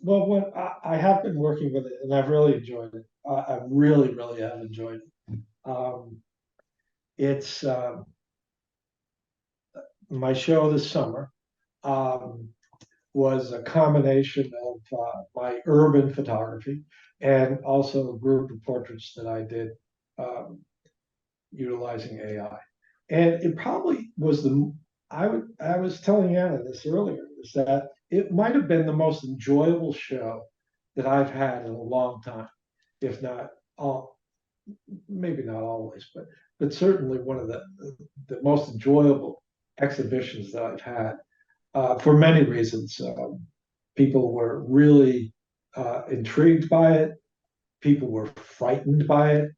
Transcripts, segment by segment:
well, when I have been working with it, and I've really enjoyed it. I really, really have enjoyed it. It's my show this summer um, was a combination of my urban photography and also a group of portraits that I did um, utilizing AI. And it probably was I was telling Anna this earlier, is that it might have been the most enjoyable show that I've had in a long time, if not all, maybe not always, but certainly one of the most enjoyable exhibitions that I've had for many reasons. People were really intrigued by it. People were frightened by it.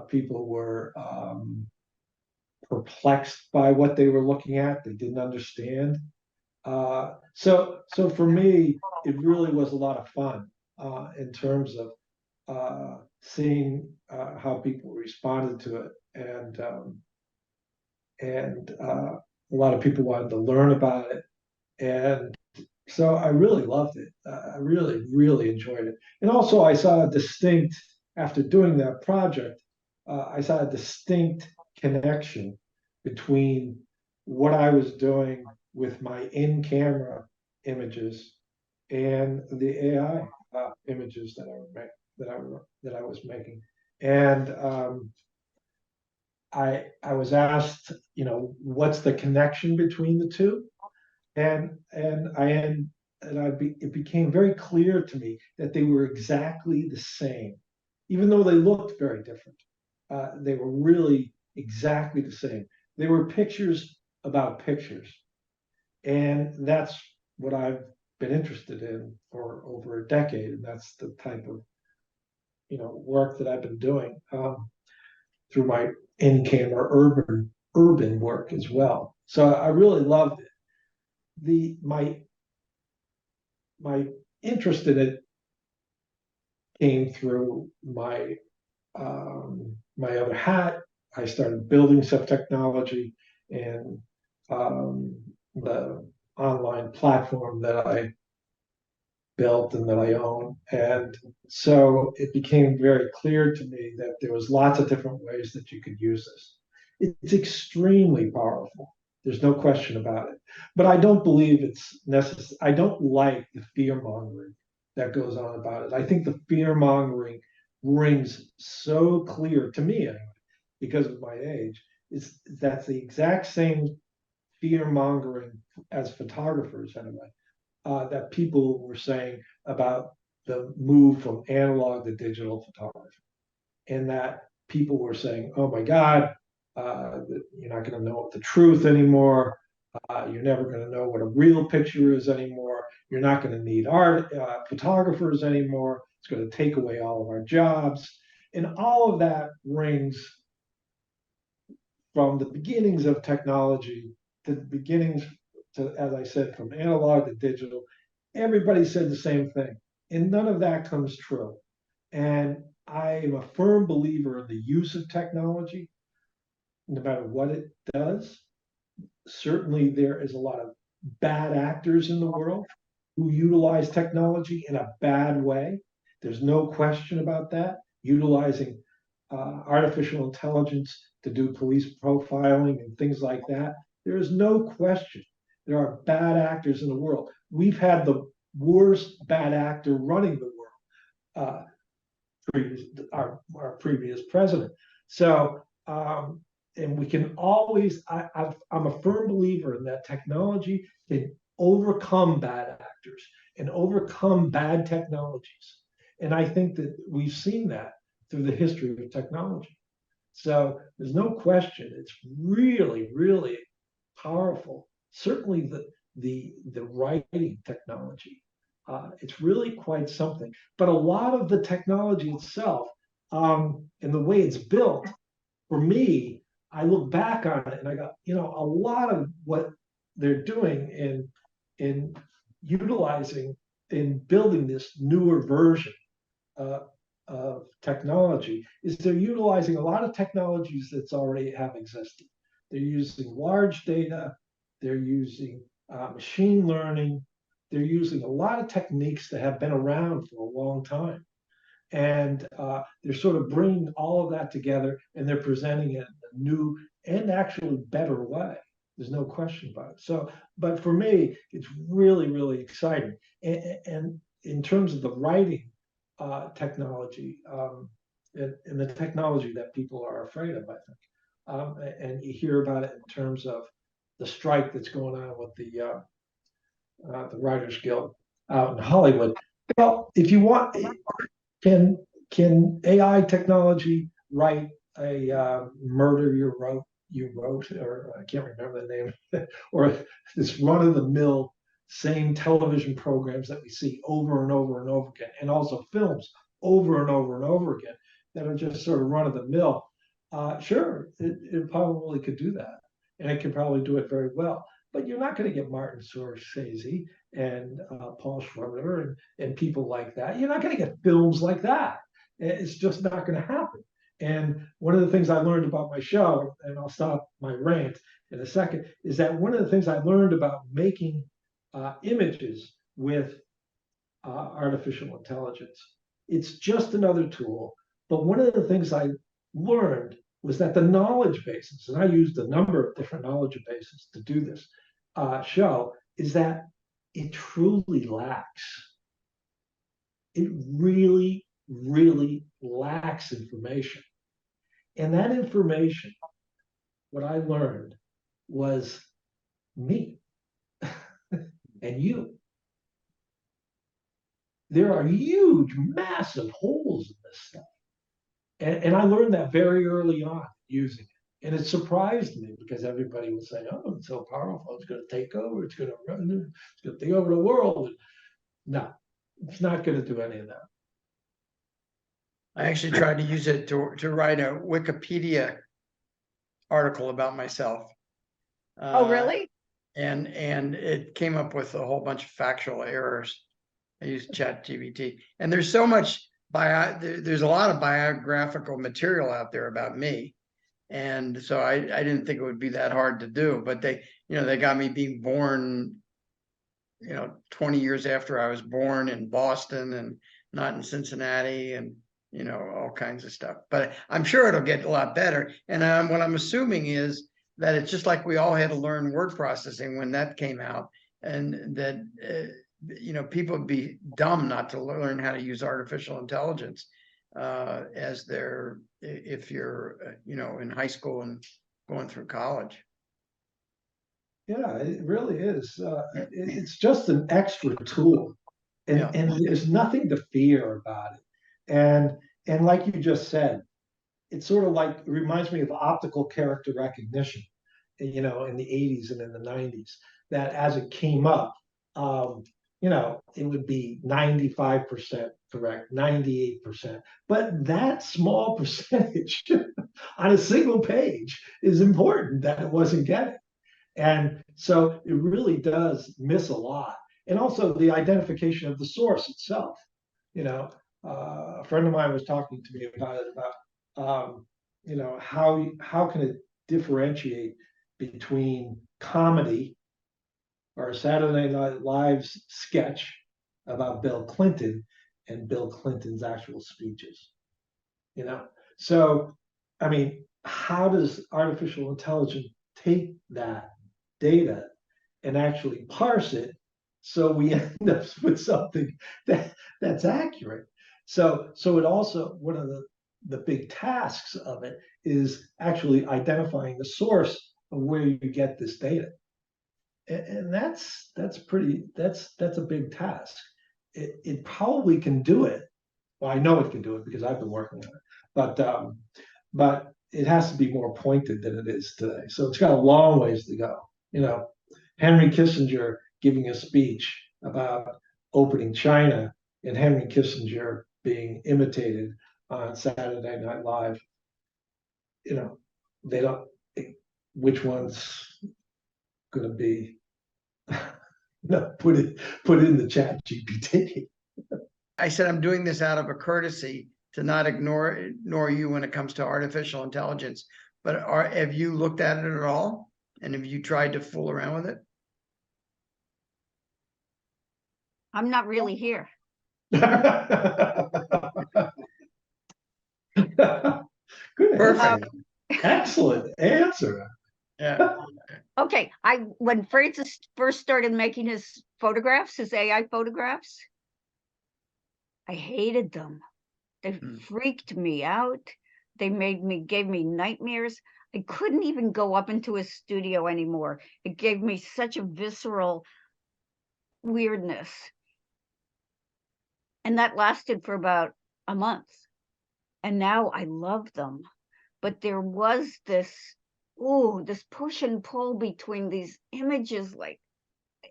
People were perplexed by what they were looking at. They didn't understand. So for me, it really was a lot of fun in terms of seeing how people responded to it, and a lot of people wanted to learn about it, and so I really loved it. I really, really enjoyed it, and also I saw a distinct after doing that project. I saw a distinct connection between what I was doing with my in-camera images and the AI images that I would make that I was making. And I was asked, what's the connection between the two? And it became very clear to me that they were exactly the same, even though they looked very different. They were really exactly the same. They were pictures about pictures, and that's what I've been interested in for over a decade, and that's the type of work that I've been doing through my in-camera urban work as well. So I really loved it. The my interest in it came through my other hat. I started building some technology and the online platform that I built and that I own. And so it became very clear to me that there was lots of different ways that you could use this. It's extremely powerful. There's no question about it. But I don't believe it's necessary. I don't like the fear mongering that goes on about it. I think the fear mongering rings so clear to me anyway, because of my age. That's the exact same fear mongering as photographers anyway that people were saying about the move from analog to digital photography, and that people were saying, "Oh my God, you're not going to know the truth anymore. You're never going to know what a real picture is anymore. You're not going to need art photographers anymore. It's going to take away all of our jobs." And all of that rings from the beginnings of technology to the beginnings to, as I said, from analog to digital. Everybody said the same thing, and none of that comes true. And I am a firm believer in the use of technology, no matter what it does. Certainly, there is a lot of bad actors in the world who utilize technology in a bad way. There's no question about that. Utilizing artificial intelligence to do police profiling and things like that. There is no question. There are bad actors in the world. We've had the worst bad actor running the world, our previous president. So, and we can always, I'm a firm believer in that technology can overcome bad actors and overcome bad technologies. And I think that we've seen that through the history of technology. So there's no question, it's really, really powerful. Certainly the writing technology, it's really quite something. But a lot of the technology itself and the way it's built, for me, I look back on it and I go, a lot of what they're doing in utilizing in building this newer version uh, of technology is they're utilizing a lot of technologies that's already have existed. They're using large data, they're using machine learning, they're using a lot of techniques that have been around for a long time. And they're sort of bringing all of that together, and they're presenting it in a new and actually better way. There's no question about it. So, but for me, it's really, really exciting. And in terms of the writing technology, and the technology that people are afraid of, I think, and you hear about it in terms of the strike that's going on with the Writers Guild out in Hollywood. Well, if you want, can can AI technology write a murder you wrote, or I can't remember the name, or this run of the mill same television programs that we see over and over and over again, and also films over and over and over again that are just sort of run of the mill? Sure, it probably could do that, and it could probably do it very well. But you're not going to get Martin Scorsese and Paul Schroeder and people like that. You're not going to get films like that. It's just not going to happen. And one of the things I learned about my show, and I'll stop my rant in a second, is that one of the things I learned about making images with artificial intelligence, it's just another tool. But one of the things I learned was that the knowledge bases, and I used a number of different knowledge bases to do this show, is that it truly lacks. It really, really lacks information. And that information, what I learned was me and you. There are huge, massive holes in this stuff. And I learned that very early on using it. And it surprised me because everybody was saying, oh, it's so powerful. It's going to take over. It's going to run. It's going to take over the world. No, it's not going to do any of that. I actually tried to use it to write a Wikipedia article about myself. Oh, really? And it came up with a whole bunch of factual errors. I used ChatGPT, and there's so much there's a lot of biographical material out there about me, and so I didn't think it would be that hard to do. But they got me being born 20 years after I was born in Boston and not in Cincinnati, and all kinds of stuff. But I'm sure it'll get a lot better. And what I'm assuming is that it's just like we all had to learn word processing when that came out, and that people would be dumb not to learn how to use artificial intelligence if you're in high school and going through college. Yeah, it really is. It's just an extra tool, and there's nothing to fear about it. And like you just said, it's sort of like, it reminds me of optical character recognition, in the 80s and in the 90s, that as it came up, it would be 95% correct, 98%. But that small percentage on a single page is important that it wasn't getting. And so it really does miss a lot. And also the identification of the source itself. A friend of mine was talking to me about it, how can it differentiate between comedy or a Saturday Night Live's sketch about Bill Clinton and Bill Clinton's actual speeches. So I mean, how does artificial intelligence take that data and actually parse it so we end up with something that's accurate? So it also, one of the big tasks of it is actually identifying the source of where you get this data. And that's a big task. It probably can do it. Well, I know it can do it because I've been working on it, but it has to be more pointed than it is today. So it's got a long ways to go. Henry Kissinger giving a speech about opening China, and Henry Kissinger being imitated on Saturday Night Live. They don't. Which one's going to be? Put it in the chat GPT. I said I'm doing this out of a courtesy to not ignore you when it comes to artificial intelligence. But have you looked at it at all? And have you tried to fool around with it? I'm not really here. Good Perfect. Excellent answer. Yeah. Okay, when Francis first started making his photographs, his AI photographs, I hated them. They Mm. freaked me out. They gave me nightmares. I couldn't even go up into his studio anymore. It gave me such a visceral weirdness. And that lasted for about a month. And now I love them. But there was this push and pull between these images. Like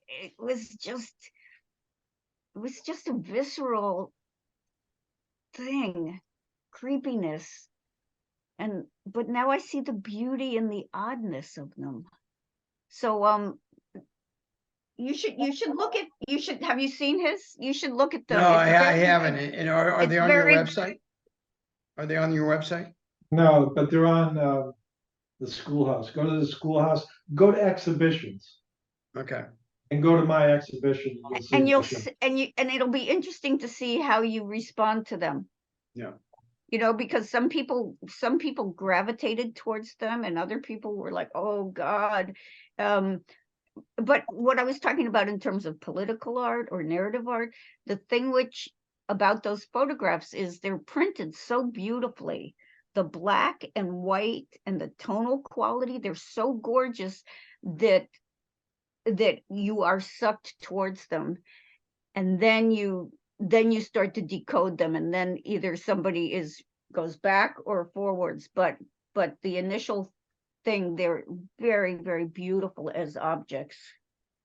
it was just a visceral thing, creepiness. But now I see the beauty and the oddness of them. So you should have you seen his? You should look at them. No, I It's very- haven't. And are they it's on your very- website? Are they on your website? No, but they're on the schoolhouse. Go to the schoolhouse. Go to exhibitions Okay. and go to my exhibition. You'll see. and what you'll I show. and it'll be interesting to see how you respond to them. Yeah. You know, because some people gravitated towards them and other people were like, oh God. But what I was talking about in terms of political art or narrative art, the thing which about those photographs is they're printed so beautifully. The black and white and the tonal quality, they're so gorgeous that you are sucked towards them. And then you start to decode them, and then either somebody goes back or forwards, but the initial thing, they're very, very beautiful as objects.